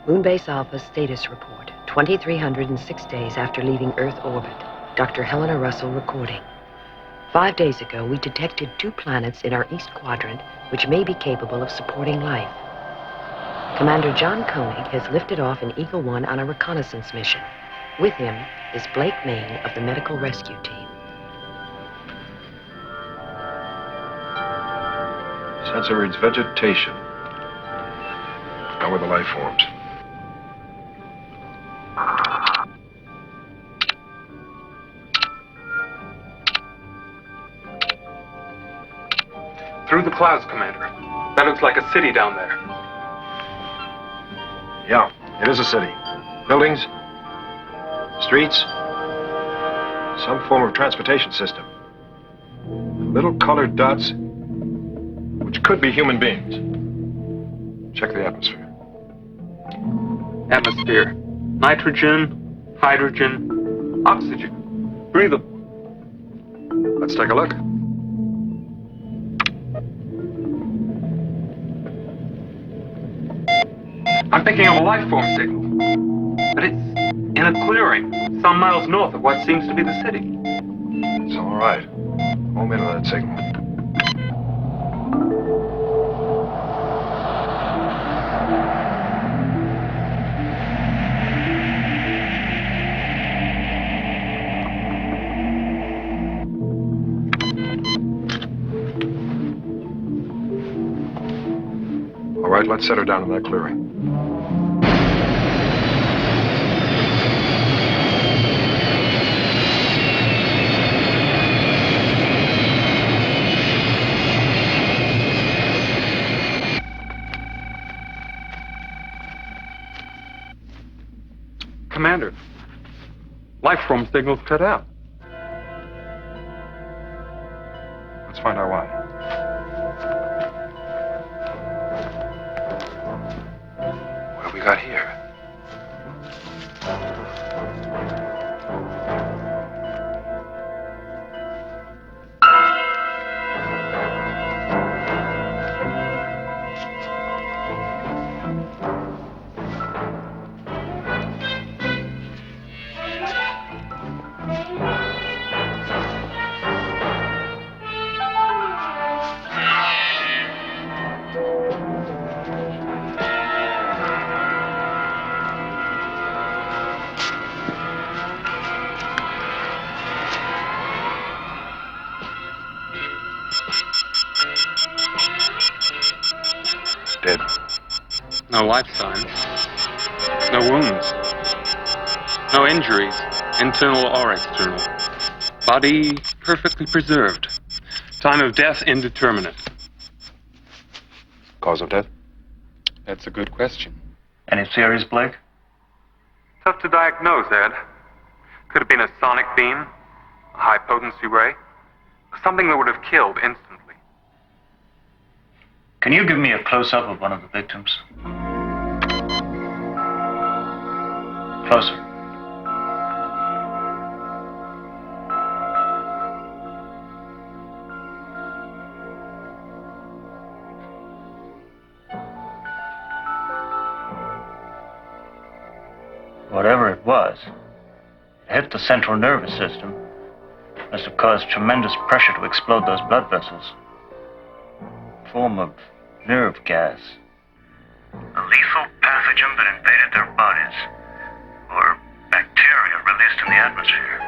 Moonbase Alpha status report. 2,306 days after leaving Earth orbit. Dr. Helena Russell recording. 5 days ago, we detected 2 planets in our east quadrant which may be capable of supporting life. Commander John Koenig has lifted off in Eagle 1 on a reconnaissance mission. With him is Blake Main of the medical rescue team. Sensor reads vegetation. How are the life forms? Through the clouds, Commander. That looks like a city down there. Yeah, it is a city. Buildings, streets, some form of transportation system. Little colored dots, which could be human beings. Check the atmosphere. Atmosphere. Nitrogen, hydrogen, oxygen. Breathable. Let's take a look. I'm picking up a life form signal. But it's in a clearing, some miles north of what seems to be the city. It's all right. Home in on that signal. All right, let's set her down in that clearing. Commander, life form signal's cut out. Let's find out why. What have we got here? Dead. No life signs. No wounds. No injuries, internal or external. Body perfectly preserved. Time of death indeterminate. Cause of death? That's a good question. Any theories, Blake? Tough to diagnose, Ed. Could have been a sonic beam, a high-potency ray, something that would have killed instantly. Can you give me a close-up of one of the victims? Closer. Whatever it was, it hit the central nervous system. Must have caused tremendous pressure to explode those blood vessels. A form of nerve gas. A lethal pathogen that invaded their bodies. Or bacteria released in the atmosphere.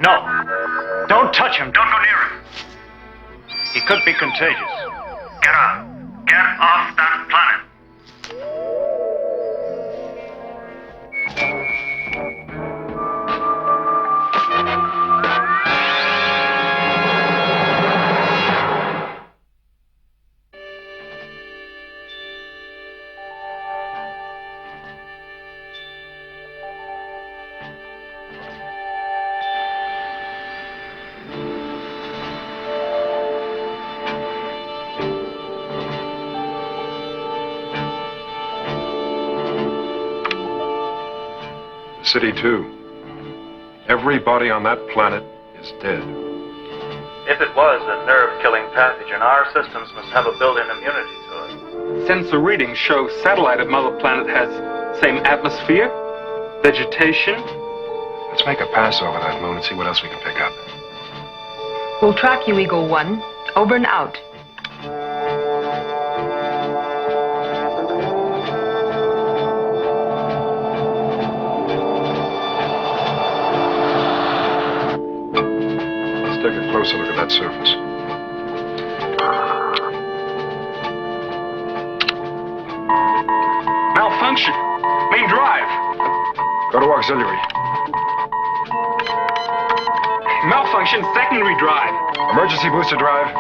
No! Don't touch him! Don't go near him! He could be contagious. Get out! Get off that planet! city, too. Everybody on that planet is dead. If it was a nerve-killing pathogen, our systems must have a built-in immunity to it. Sensor readings show satellite of Mother Planet has same atmosphere, vegetation. Let's make a pass over that moon and see what else we can pick up. We'll track you, Eagle 1. Over and out. Let's take a closer look at that surface. Malfunction. Main drive. Go to auxiliary. Malfunction secondary drive. Emergency booster drive.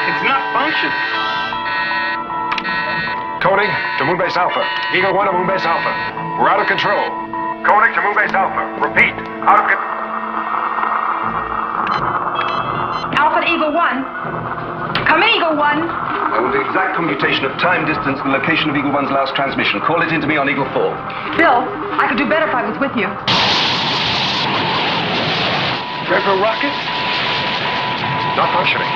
It's not functioning. Koenig to Moonbase Alpha. Eagle 1 to Moonbase Alpha. We're out of control. Koenig to Moonbase Alpha. Repeat. Out of control. Alpha to Eagle 1. Come in, Eagle 1. I want the exact computation of time, distance, and location of Eagle 1's last transmission. Call it in to me on Eagle 4. Bill, I could do better if I was with you. River rocket? Not functioning.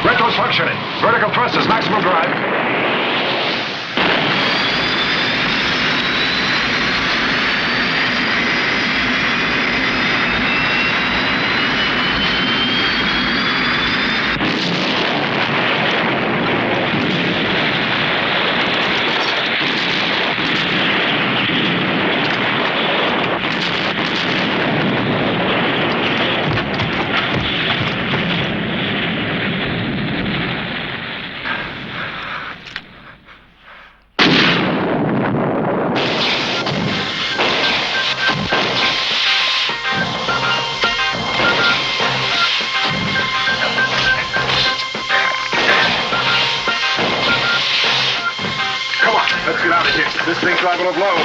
Retro's functioning. Vertical thrusters, maximum drive. Let's get out of here. This thing's liable to blow.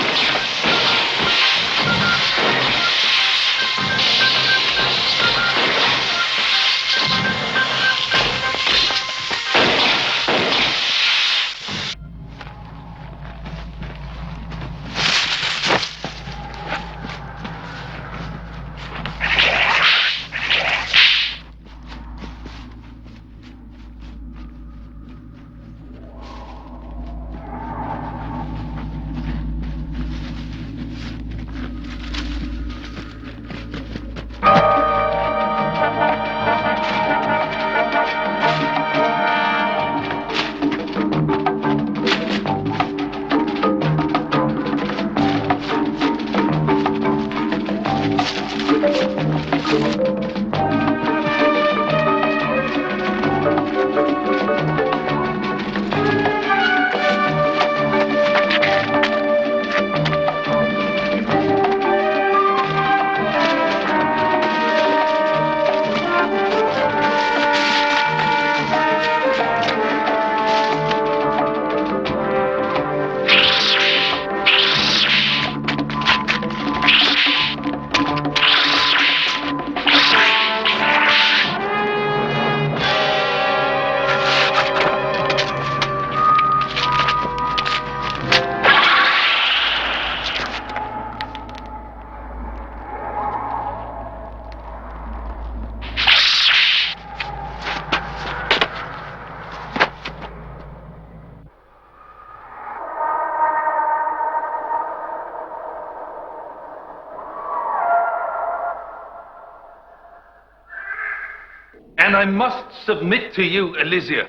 And I must submit to you, Elysia,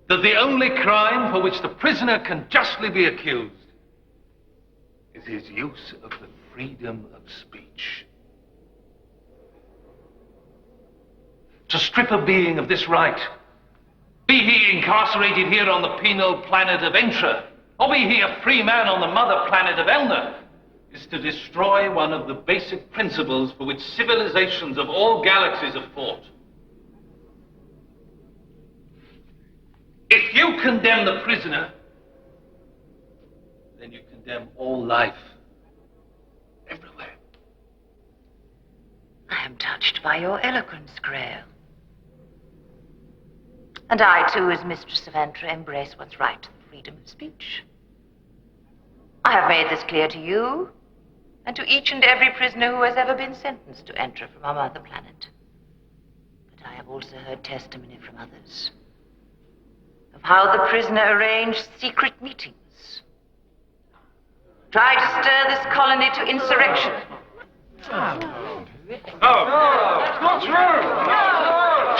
that the only crime for which the prisoner can justly be accused is his use of the freedom of speech. To strip a being of this right, be he incarcerated here on the penal planet of Entra, or be he a free man on the mother planet of Elna, is to destroy one of the basic principles for which civilizations of all galaxies have fought. condemn the prisoner, then you condemn all life. Everywhere. I am touched by your eloquence, Grail. And I, too, as mistress of Entra, embrace what's right to the freedom of speech. I have made this clear to you, and to each and every prisoner who has ever been sentenced to Entra from our mother planet. But I have also heard testimony from others of how the prisoner arranged secret meetings, tried to stir this colony to insurrection. What's wrong?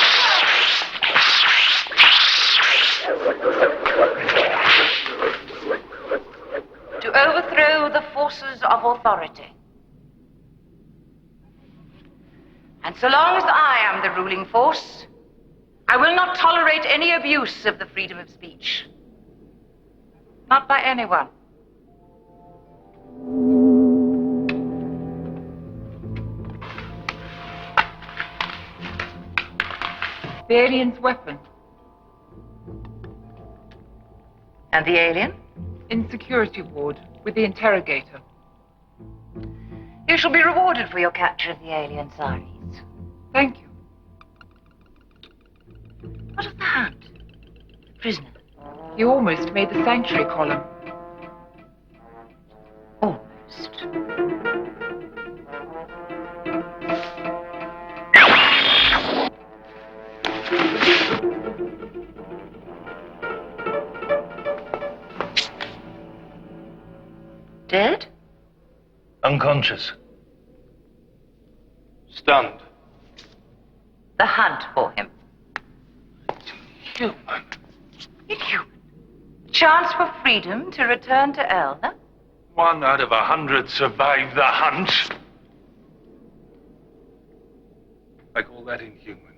To overthrow the forces of authority. And so long as I am the ruling force, I will not tolerate any abuse of the freedom of speech. Not by anyone. The alien's weapon. And the alien? In security ward with the interrogator. You shall be rewarded for your capture of the alien, Saris. Thank you. What of the Hunt? The prisoner? He almost made the sanctuary column. Almost. Dead? Unconscious. Stunned. The hunt for him. Human. Inhuman. Chance for freedom to return to Elna? 1 out of 100 survived the hunt. I call that inhuman.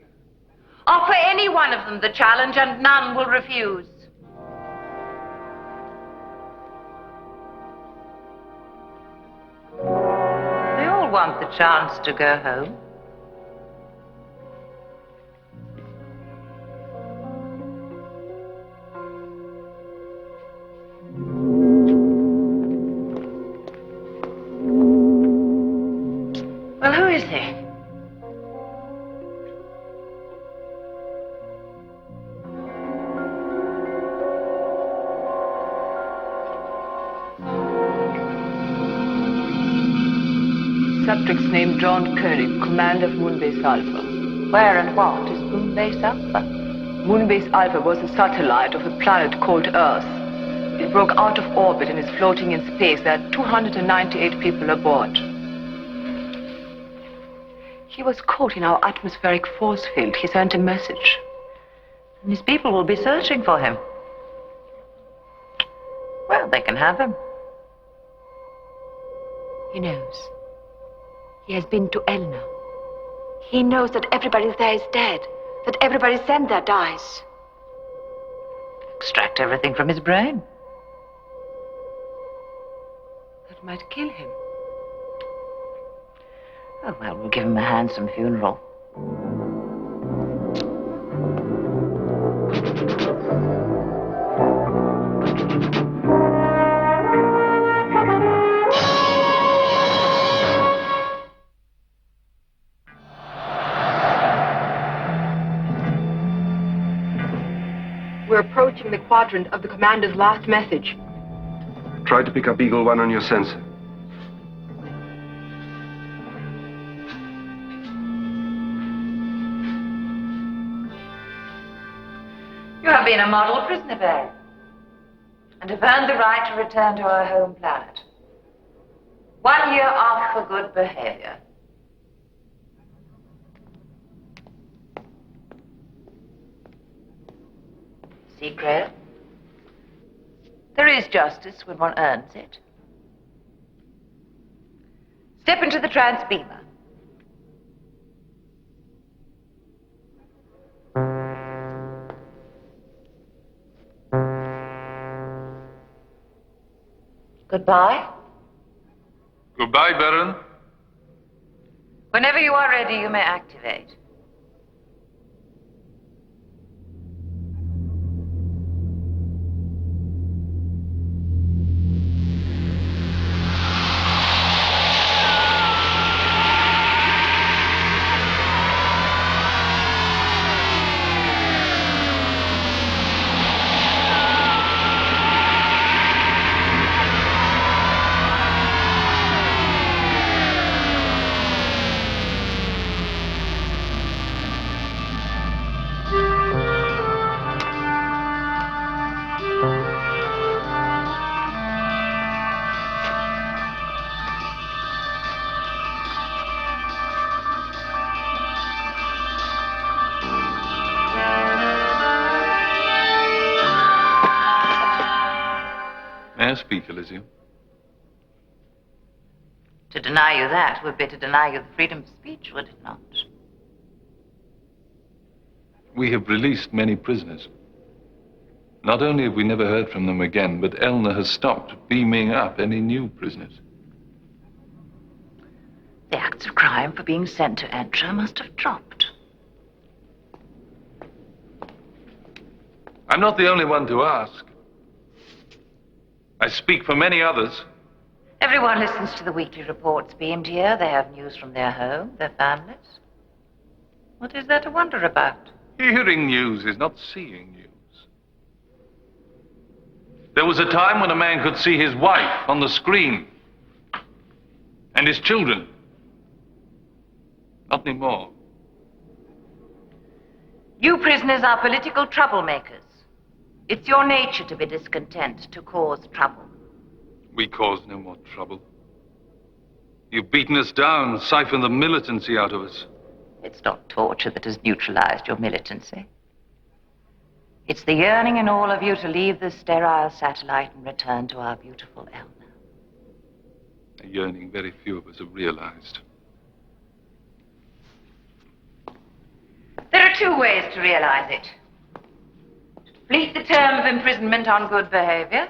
Offer any one of them the challenge and none will refuse. They all want the chance to go home. Well, who is he? Subject's name John Koenig, command of Moonbase Alpha. Where and what is Moonbase Alpha? Moonbase Alpha was a satellite of a planet called Earth. It broke out of orbit and is floating in space. There are 298 people aboard. He was caught in our atmospheric force field. He sent a message. And his people will be searching for him. Well, they can have him. He knows. He has been to Elna. He knows that everybody there is dead, that everybody sent there dies. Extract everything from his brain. That might kill him. Oh, well, we'll give him a handsome funeral. We're approaching the quadrant of the commander's last message. Try to pick up Eagle 1 on your sensor. You have been a model prisoner bearer and have earned the right to return to our home planet. 1 year off for good behavior. Secret. There is justice when one earns it. Step into the transbeamer. Goodbye. Goodbye, Baron. Whenever you are ready, you may activate. I speak, Elysium? To deny you that would be to deny you the freedom of speech, would it not? We have released many prisoners. Not only have we never heard from them again, but Elna has stopped beaming up any new prisoners. The acts of crime for being sent to Entra must have dropped. I'm not the only one to ask. I speak for many others. Everyone listens to the weekly reports beamed here. They have news from their home, their families. What is there to wonder about? Hearing news is not seeing news. There was a time when a man could see his wife on the screen and his children. Not anymore. You prisoners are political troublemakers. It's your nature to be discontent, to cause trouble. We cause no more trouble. You've beaten us down, siphoned the militancy out of us. It's not torture that has neutralized your militancy. It's the yearning in all of you to leave this sterile satellite and return to our beautiful Elna. A yearning very few of us have realized. There are two ways to realize it. To complete the term of imprisonment on good behavior,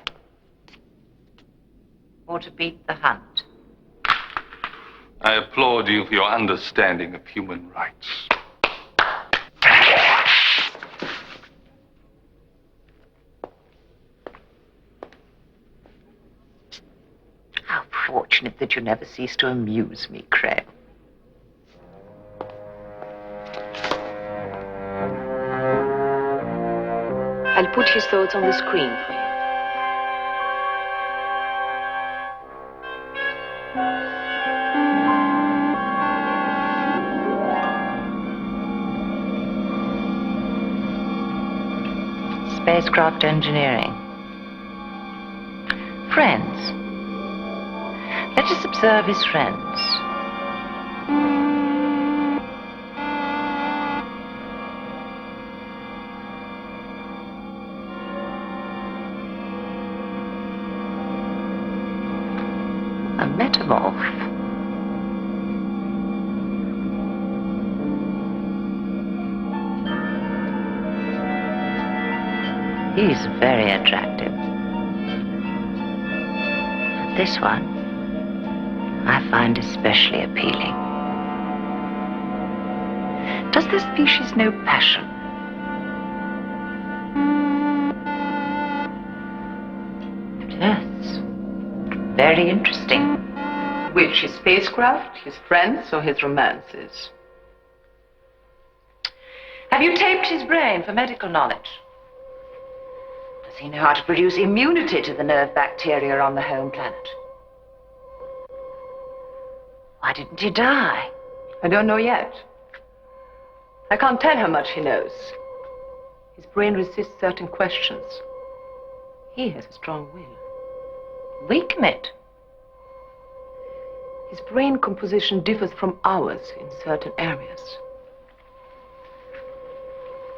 or to beat the hunt. I applaud you for your understanding of human rights. How fortunate that you never cease to amuse me, Craig. I'll put his thoughts on the screen for you. Spacecraft engineering. Friends. Let us observe his friends. A metamorph. He's very attractive. This one, I find especially appealing. Does this species know passion? Yes. Very interesting. Which, his spacecraft, his friends, or his romances? Have you taped his brain for medical knowledge? Does he know how to produce immunity to the nerve bacteria on the home planet? Why didn't he die? I don't know yet. I can't tell how much he knows. His brain resists certain questions. He has a strong will. Weaken it. His brain composition differs from ours in certain areas.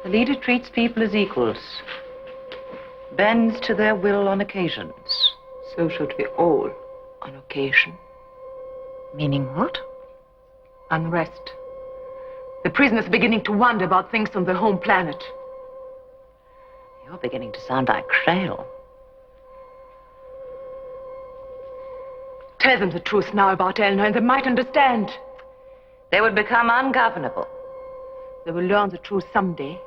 The leader treats people as equals. Bends to their will on occasions. So should we all, on occasion. Meaning what? Unrest. The prisoners are beginning to wonder about things on their home planet. You're beginning to sound like Crail. Tell them the truth now about Elna, and they might understand. They would become ungovernable. They will learn the truth someday.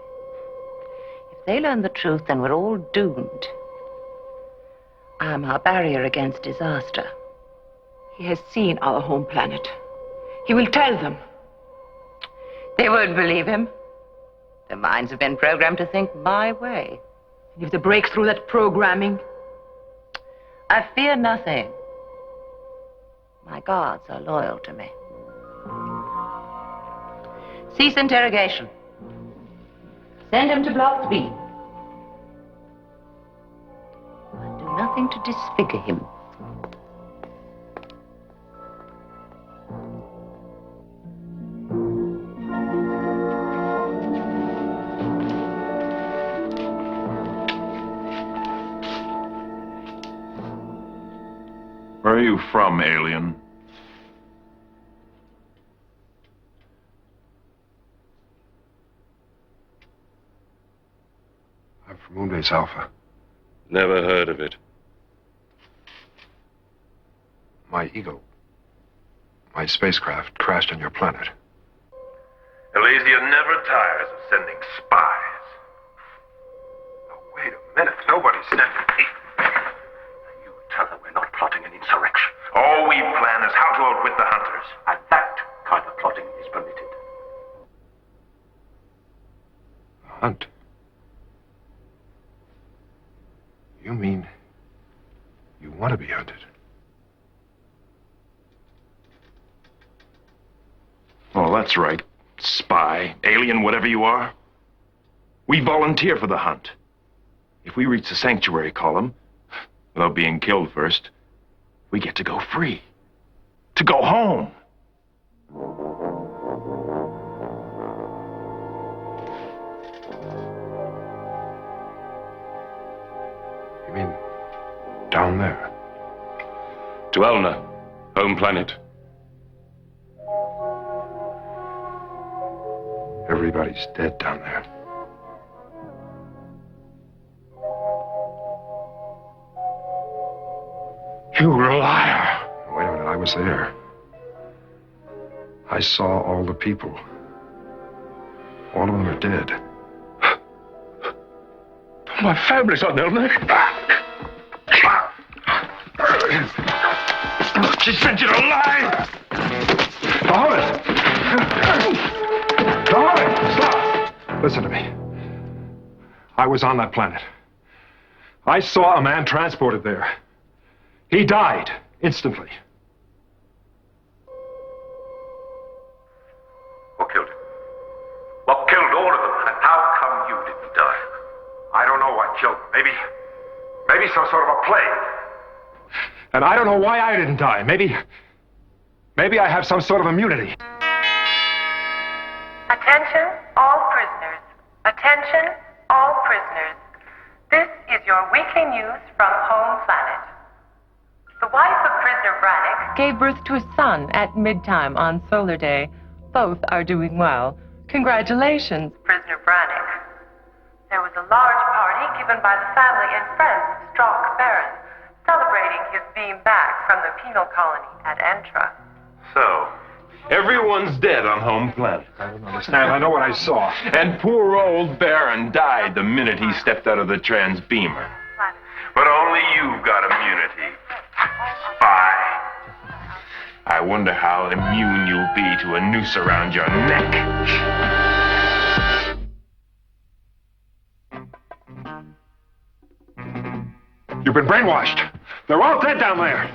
If they learn the truth, then we're all doomed. I am our barrier against disaster. He has seen our home planet. He will tell them. They won't believe him. Their minds have been programmed to think my way. And if they break through that programming? I fear nothing. My guards are loyal to me. Cease interrogation. Send him to Block 3. I'll do nothing to disfigure him. you from, alien? I'm from Moonbase Alpha. Never heard of it. My Eagle, my spacecraft, crashed on your planet. Elysia never tires of sending spies. Oh, wait a minute. Nobody's sending me. You tell her we're not plotting an insurrection. All we plan is how to outwit the hunters. And that kind of plotting is permitted. A hunt? You mean you want to be hunted? Oh, that's right. Spy, alien, whatever you are. We volunteer for the hunt. If we reach the sanctuary column, without being killed first, we get to go free. To go home. You mean down there? To Elna, home planet. Everybody's dead down there. You liar. Wait a minute, I was there. I saw all the people. All of them are dead. My family's on Elna. She sent you to lie. Mohammed! Mohammed, stop! Listen to me. I was on that planet. I saw a man transported there. He died instantly. What killed him? What killed all of them? And how come you didn't die? I don't know what killed him. Maybe some sort of a plague. And I don't know why I didn't die. Maybe I have some sort of immunity. Attention, all prisoners. Attention, all prisoners. This is your weekly news from home planet. The wife of prisoner Brannick Gave birth to a son at midtime on Solar Day. Both are doing well. Congratulations. prisoner Brannick. There was a large party given by the family and friends of Strock Baron, celebrating his being back from the penal colony at Entra. So, everyone's dead on home planet. I don't understand. I know what I saw. And poor old Baron died the minute he stepped out of the transbeamer. But only you've got immunity. Spy. I wonder how immune you'll be to a noose around your neck. You've been brainwashed. They're all dead down there.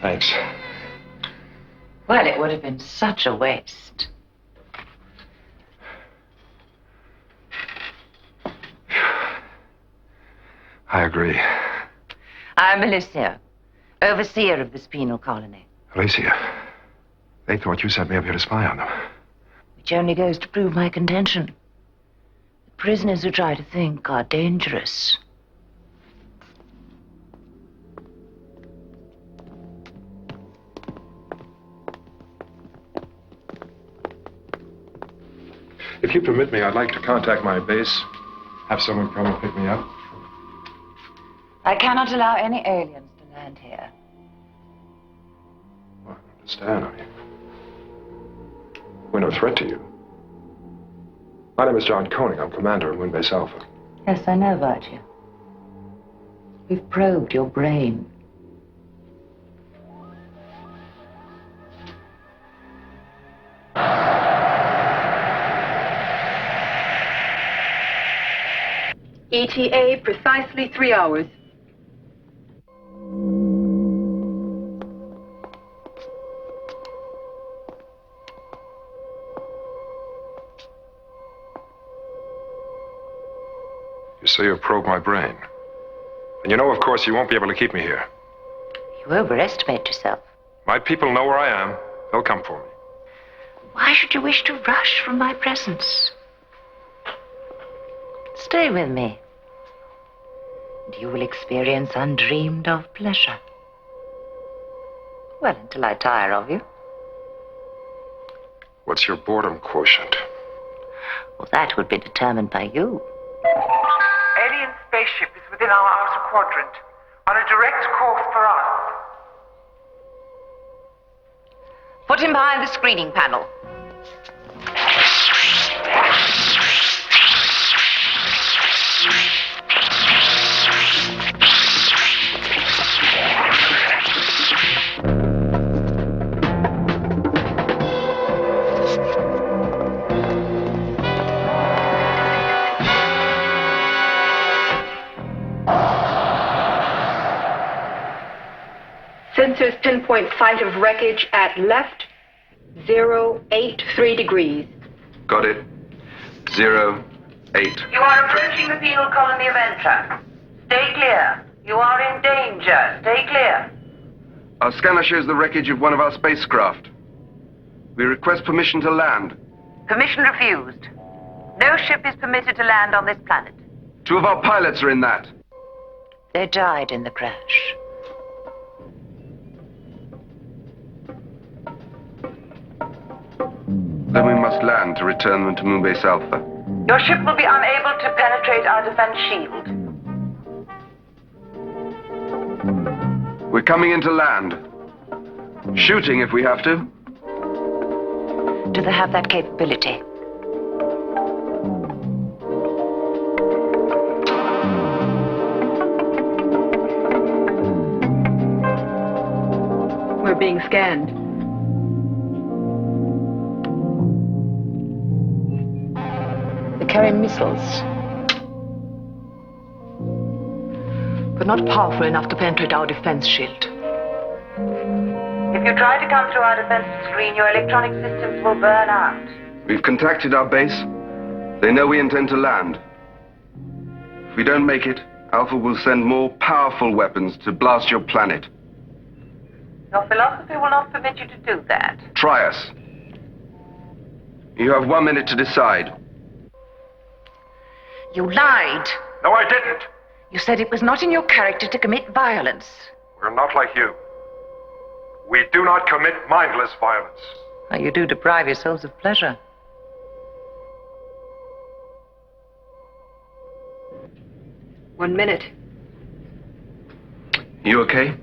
Thanks. Well, it would have been such a waste. I agree. I'm Alicia, overseer of this penal colony, Alicia, they thought you sent me up here to spy on them. which only goes to prove my contention. The prisoners who try to think are dangerous. If you permit me, I'd like to contact my base, have someone come and pick me up. I cannot allow any aliens to land here. Well, I don't understand. I mean, we're no threat to you. My name is John Koenig. I'm commander of Moonbase Alpha. Yes, I know about you. We've probed your brain. ETA precisely 3 hours. You say you probed my brain. And you know, of course, you won't be able to keep me here. You overestimate yourself. My people know where I am. They'll come for me. Why should you wish to rush from my presence? Stay with me, and you will experience undreamed of pleasure. Well, until I tire of you. What's your boredom quotient? Well, that would be determined by you. Alien spaceship is within our outer quadrant, on a direct course for us. Put him behind the screening panel. Sensors pinpoint site of wreckage at left 083 degrees. Got it. 08. You are approaching the penal colony of Entra. Stay clear. You are in danger. Stay clear. Our scanner shows the wreckage of one of our spacecraft. We request permission to land. Permission refused. No ship is permitted to land on this planet. 2 of our pilots are in that. They died in the crash. Then we must land to return them to Moonbase Alpha. Your ship will be unable to penetrate our defense shield. We're coming in to land. Shooting if we have to. Do they have that capability? We're being scanned. They carry missiles, but not powerful enough to penetrate our defense shield. If you try to come through our defensive screen, your electronic systems will burn out. We've contacted our base. They know we intend to land. If we don't make it, Alpha will send more powerful weapons to blast your planet. Your philosophy will not permit you to do that. Try us. You have 1 minute to decide. You lied. No, I didn't. You said it was not in your character to commit violence. We're not like you. We do not commit mindless violence. Well, you do deprive yourselves of pleasure. One minute. You okay?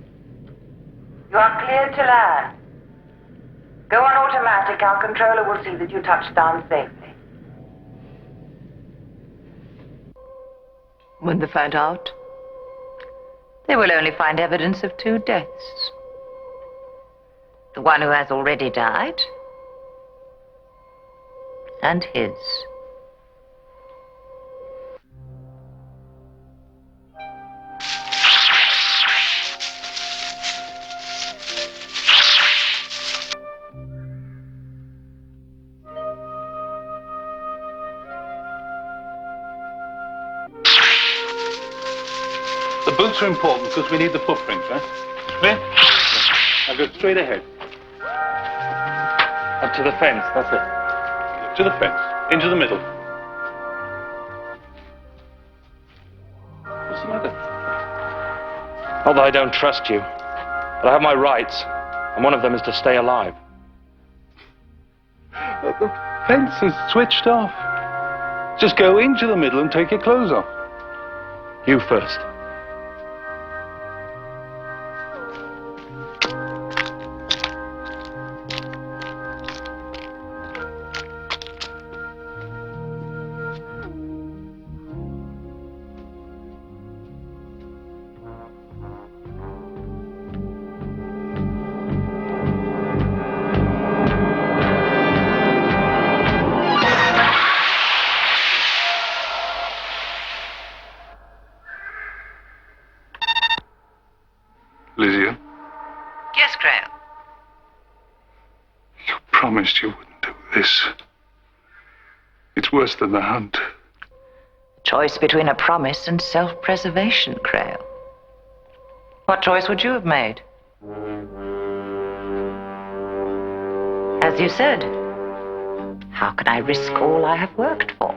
You are cleared to land. Go on automatic. Our controller will see that you touch down safely. When they find out, They will only find evidence of 2 deaths. The one who has already died, and his. The boots are important because we need the footprints, right? Clear? Now go straight ahead. Up to the fence, that's it. To the fence. Into the middle. What's the matter? Not that I don't trust you, but I have my rights, and one of them is to stay alive. The fence is switched off. Just go into the middle and take your clothes off. You first. Lysia, Yes, Grail. you promised you wouldn't do this. It's worse than the hunt. Choice between a promise and self-preservation, Grail. What choice would you have made? As you said, how can I risk all I have worked for?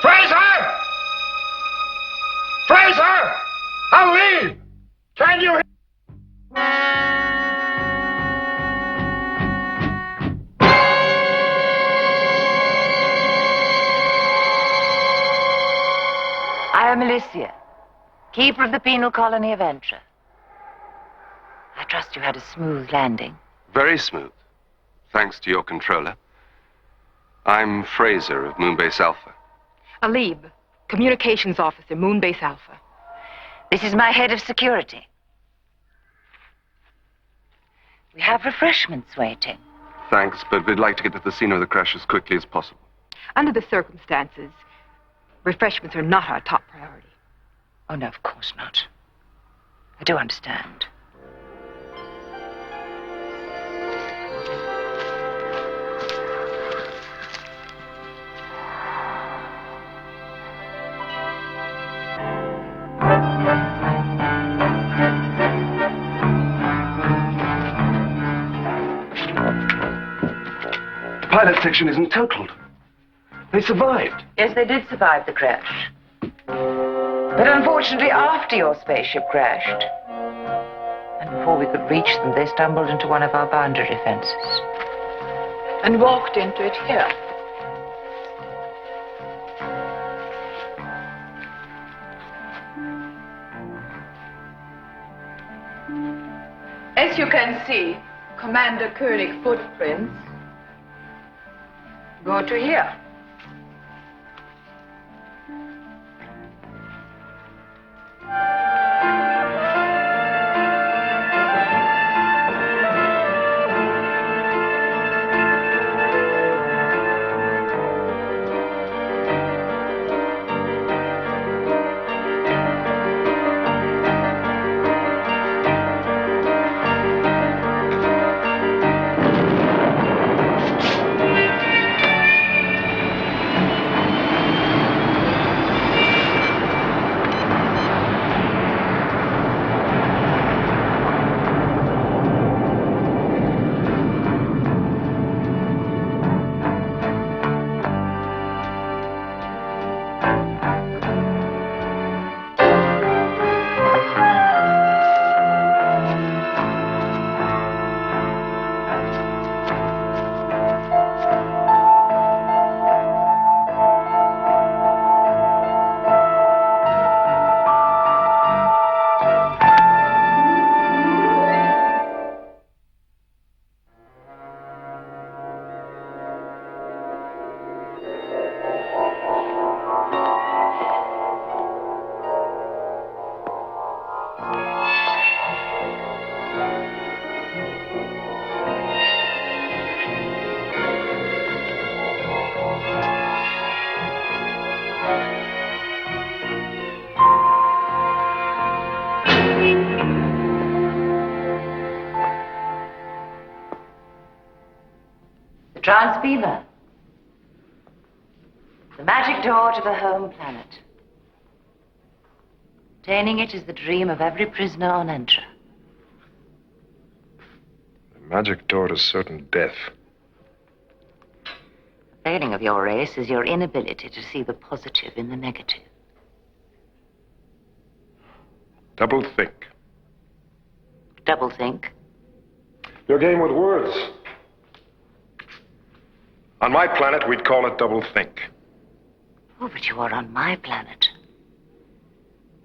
Fraser! Fraser! I'll leave! Can you hear? I am Alicia, keeper of the penal colony of Entra. I trust you had a smooth landing. Very smooth, thanks to your controller. I'm Fraser of Moonbase Alpha. Alib, communications officer, Moonbase Alpha. This is my head of security. We have refreshments waiting. Thanks, but we'd like to get to the scene of the crash as quickly as possible. Under the circumstances, refreshments are not our top priority. Oh, no, of course not. I do understand. The pilot section isn't totaled. They survived. Yes, they did survive the crash. But unfortunately, after your spaceship crashed, and before we could reach them, they stumbled into one of our boundary fences. And walked into it here. As you can see, Commander Koenig footprints go to here. Transbeamer. The magic door to the home planet. Obtaining it is the dream of every prisoner on Entra. The magic door to certain death. The failing of your race is your inability to see the positive in the negative. Double think. Double think. Your game with words. On my planet, we'd call it double think. Oh, but you are on my planet.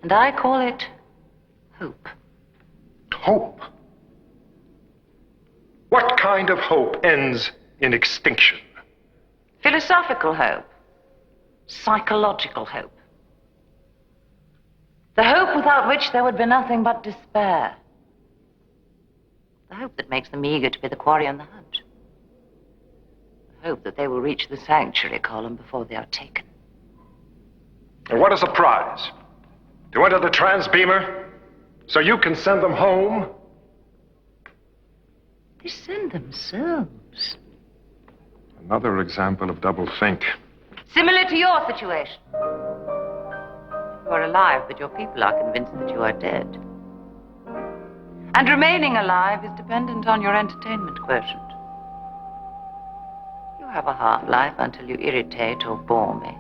And I call it hope. Hope? What kind of hope ends in extinction? Philosophical hope. Psychological hope. The hope without which there would be nothing but despair. The hope that makes them eager to be the quarry on the hunt. The hope that they will reach the sanctuary column before they are taken. And what is the prize? To enter the transbeamer so you can send them home? They send themselves. Another example of doublethink. Similar to your situation. You are alive, but your people are convinced that you are dead. And remaining alive is dependent on your entertainment quotient. You have a half-life until you irritate or bore me.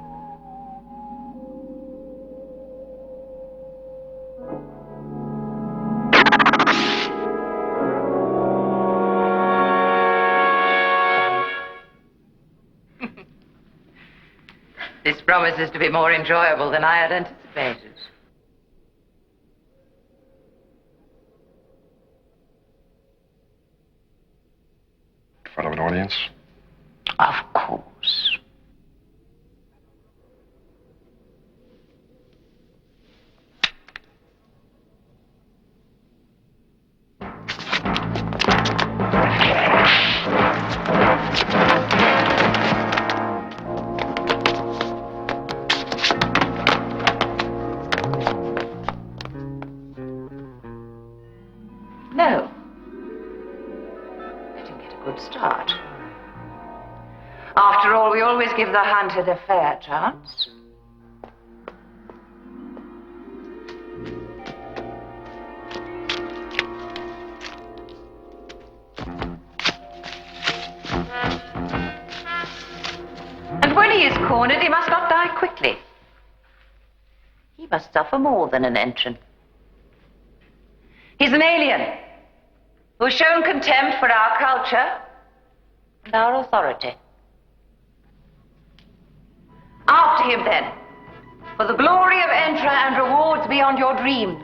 This promises to be more enjoyable than I had anticipated. In front of an audience? Of course. No. I didn't get a good start. After all, we always give the hunted a fair chance. And when he is cornered, he must not die quickly. He must suffer more than an entrant. He's an alien who's shown contempt for our culture and our authority. After him, then, for the glory of Entra and rewards beyond your dreams.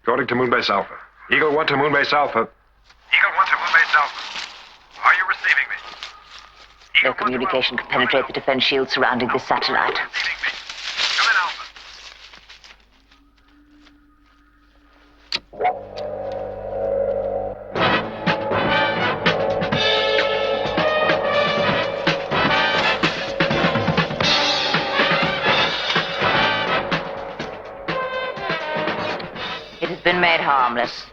According to Moonbase Alpha. Eagle 1 to Moonbase Alpha. Eagle 1 to Moonbase Alpha. Are you receiving me? No communication can penetrate the defense shield surrounding this satellite. Receiving me. Come in, Alpha. It has been made harmless.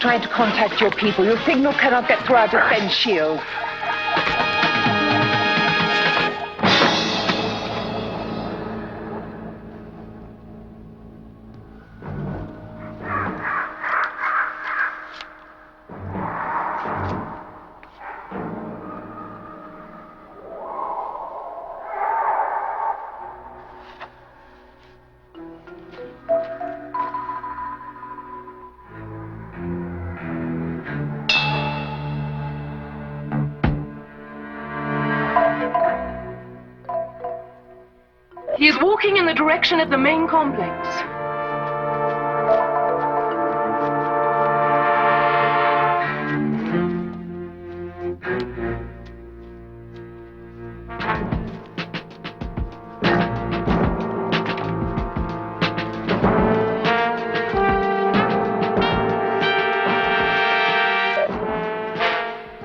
trying to contact your people. Your signal cannot get through our defense shield. He is walking in the direction of the main complex.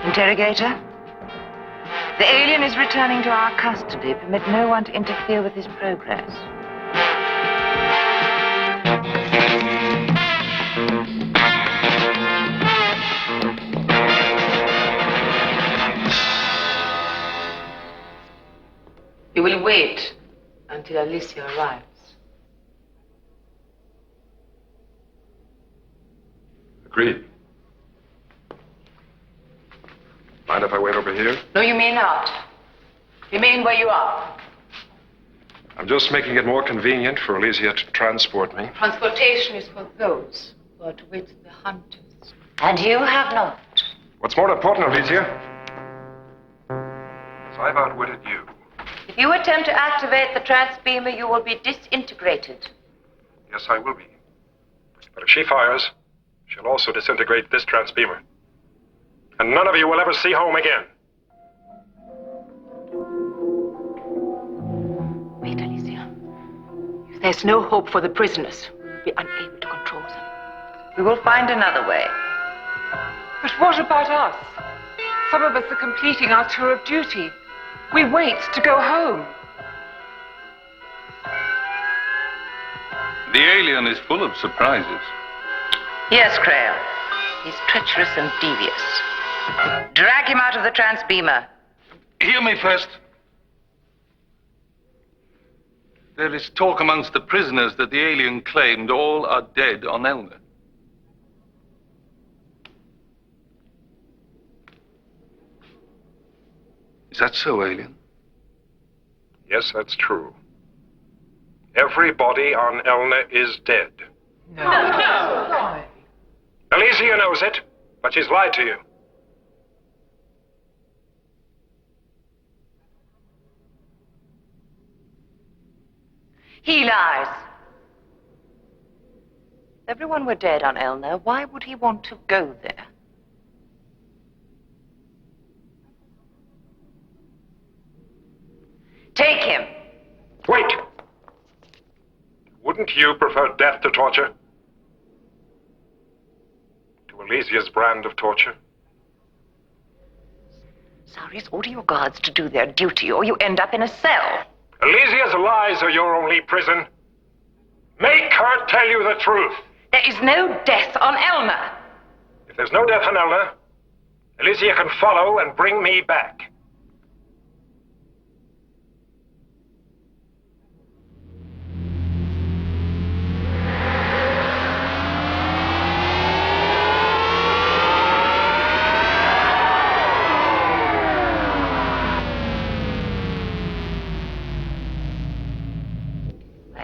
Interrogator? The alien is returning to our custody. Permit no one to interfere with his progress. You will wait until Alicia arrives. Agreed. Mind if I wait over here? No, you may not. Remain where you are. I'm just making it more convenient for Elysia to transport me. Transportation is for those who are to wit the hunters. And you have not. What's more important, Elysia, is I've outwitted you. If you attempt to activate the transbeamer, you will be disintegrated. Yes, I will be. But if she fires, she'll also disintegrate this transbeamer. And none of you will ever see home again. Wait, Alicia. If there's no hope for the prisoners, we'll be unable to control them. We will find another way. But what about us? Some of us are completing our tour of duty. We wait to go home. The alien is full of surprises. Yes, Crail. He's treacherous and devious. Drag him out of the transbeamer. Hear me first. There is talk amongst the prisoners that the alien claimed all are dead on Elna. Is that so, alien? Yes, that's true. Everybody on Elna is dead. No. No. Elysia knows it, but she's lied to you. He lies. If everyone were dead on Elna, why would he want to go there? Take him. Wait! Wouldn't you prefer death to torture? To Elysia's brand of torture? Saris, order your guards to do their duty, or you end up in a cell. Elysia's lies are your only prison. Make her tell you the truth. There is no death on Elna. If there's no death on Elna, Elysia can follow and bring me back.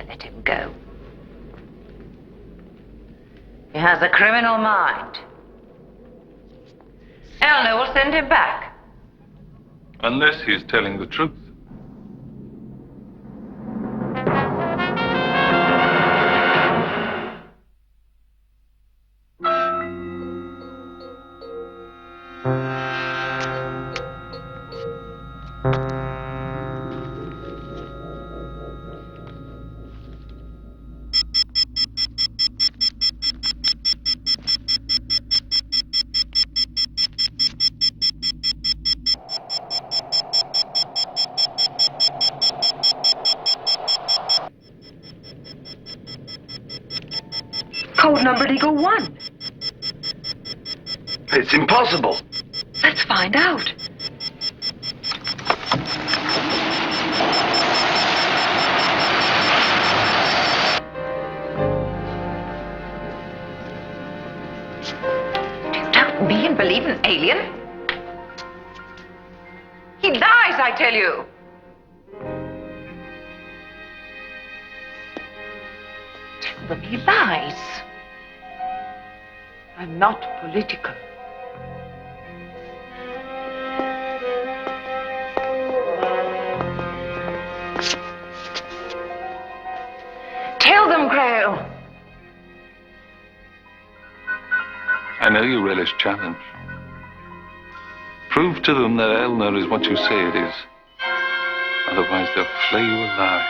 Let him go. He has a criminal mind. Elna will send him back. Unless he's telling the truth. It's impossible. Let's find out. Do you doubt me and believe an alien? He lies, I tell you. Tell them he lies. I'm not political. Tell them, Grail. I know you relish challenge. Prove to them that Elner is what you say it is. Otherwise, they'll flay you alive.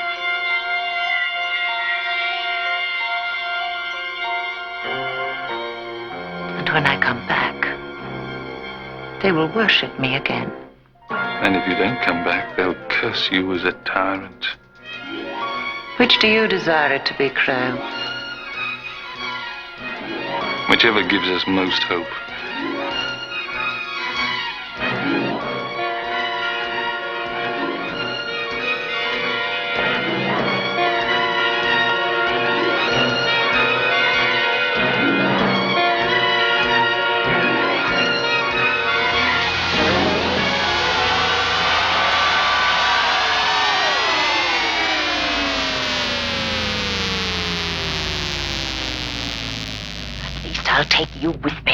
And when I come back, they will worship me again. And if you don't come back, they'll curse you as a tyrant. Which do you desire it to be, Crow? Whichever gives us most hope. I'll take you with me.